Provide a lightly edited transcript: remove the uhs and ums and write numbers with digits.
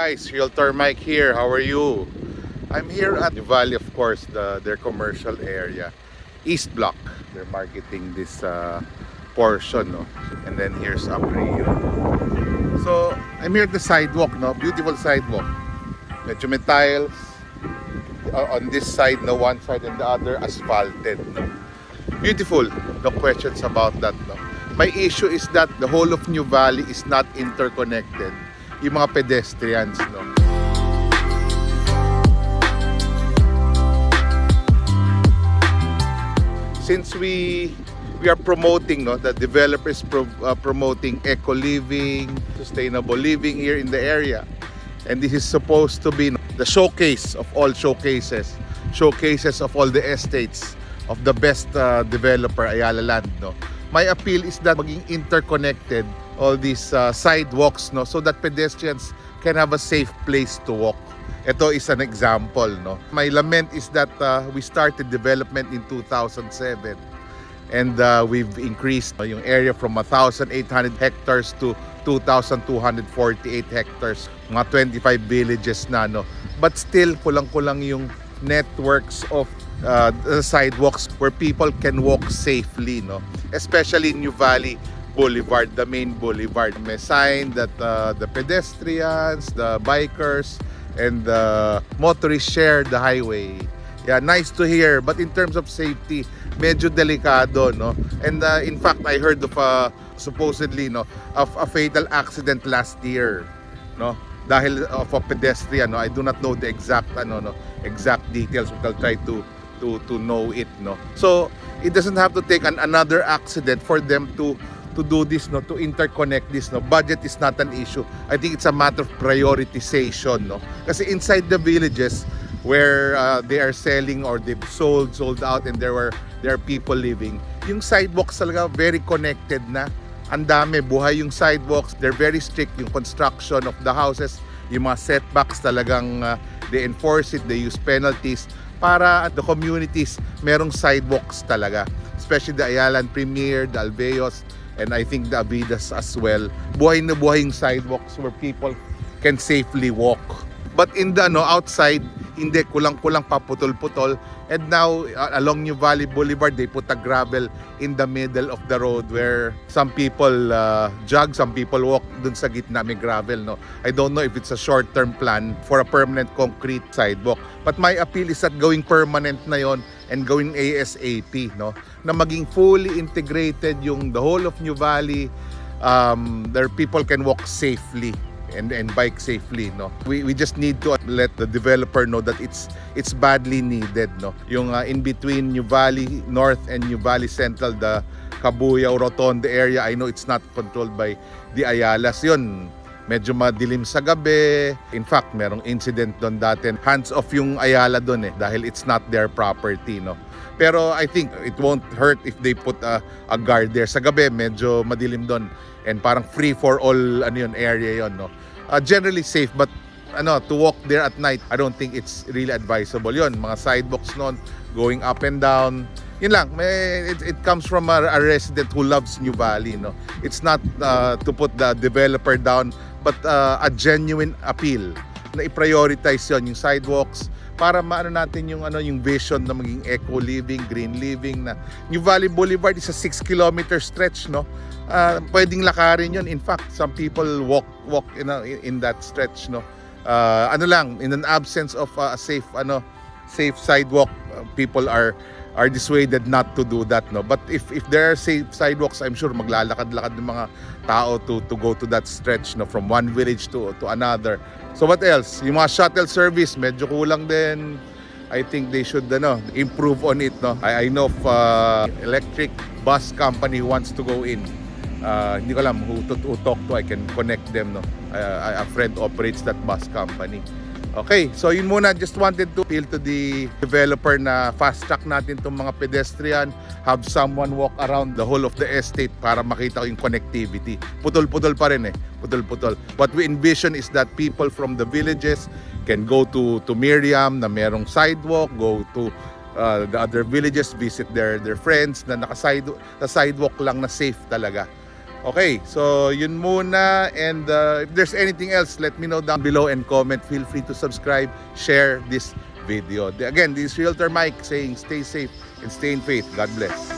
guys, Realtor Mike here. How are you? I'm here at the Valley, of course, their commercial area, East Block. They're marketing this portion, no? And then here's Aprio. So I'm here at the sidewalk, no? Beautiful sidewalk. Medyo may tiles on this side, no? One side and the other asphalted, no? Beautiful. No questions about that, no? My issue is that the whole of New Valley is not interconnected. Yung mga pedestrians, no? Since we are promoting, no, the developers promoting eco living, sustainable living here in the area, and this is supposed to be, no, the showcase of all showcases of all the estates of the best developer, Ayala Land, no. My appeal is that maging interconnected all these sidewalks, no, so that pedestrians can have a safe place to walk. Ito is an example, no. My lament is that we started development in 2007 and we've increased yung area from 1,800 hectares to 2,248 hectares, mga 25 villages na, no. But still kulang-kulang yung networks of sidewalks where people can walk safely, no, especially in New Valley Boulevard, the main boulevard. May sign that the pedestrians, the bikers, and the motorists share the highway. Yeah, nice to hear. But in terms of safety, medyo delikado, no. And in fact, I heard of supposedly, no, of a fatal accident last year, no, dahil of a pedestrian, no. I do not know the exact exact details, but I'll try to know it, no. So it doesn't have to take another accident for them to do this, no, to interconnect this, no. Budget is not an issue. I think it's a matter of prioritization, no. Kasi inside the villages where they are selling or they've sold out and there are people living, yung sidewalks talaga very connected na. Ang dami, buhay yung sidewalks. They're very strict yung construction of the houses, yung mga setbacks talagang they enforce it, they use penalties para at the communities merong sidewalks talaga, especially the Ayala Premier, the Alveos, and I think the Avidas as well. Buhay na buhay yung sidewalks where people can safely walk. But in the outside, hindi, kulang-kulang paputol-putol. And now along New Valley Boulevard, they put a gravel in the middle of the road where some people jog, some people walk. Dun sa gitna may gravel, no. I don't know if it's a short-term plan for a permanent concrete sidewalk. But my appeal is that going permanent na yon and going ASAP, no, na maging fully integrated yung the whole of New Valley, there people can walk safely and bike safely, no. We just need to let the developer know that it's badly needed, no. Yung in between New Valley North and New Valley Central, the Cabuyao Rotonde area, I know it's not controlled by the Ayalas. Yun, medyo madilim sa gabi. In fact, merong incident doon dati. Hands off yung Ayala doon dahil it's not their property, no. Pero I think it won't hurt if they put a guard there. Sa gabi, medyo madilim doon and parang free for all area yon, no. Generally safe, but to walk there at night, I don't think it's really advisable. Yon, mga sidewalks noon going up and down. Yun lang, it comes from a resident who loves New Valley, no. It's not to put the developer down, but a genuine appeal na i-prioritize yon, yung sidewalks, para maano natin yung yung vision na maging eco living, green living. Na New Valley Boulevard is a 6-kilometer stretch, no. Pwedeng lakarin yon. In fact, some people walk in that stretch, no. Lang, in an absence of a safe sidewalk, people are dissuaded not to do that, no. But if there are safe sidewalks, I'm sure maglalakad-lakad ng mga tao to go to that stretch, no, from one village to another. So what else? Yung mga shuttle service medyo kulang din. I think they should improve on it, no. I know of electric bus company who wants to go in. Hindi ko alam who to talk to. I can connect them, no. A friend operates that bus company. Okay, so yun muna, just wanted to appeal to the developer na fast track natin itong mga pedestrian, have someone walk around the whole of the estate para makita ko yung connectivity. Putol-putol pa rin putol-putol. What we envision is that people from the villages can go to Miriam na merong sidewalk, go to the other villages, visit their friends na sidewalk lang na safe talaga. Okay, so yun muna, and if there's anything else, let me know down below and comment. Feel free to subscribe, share this video. Again, this is Realtor Mike saying stay safe and stay in faith. God bless.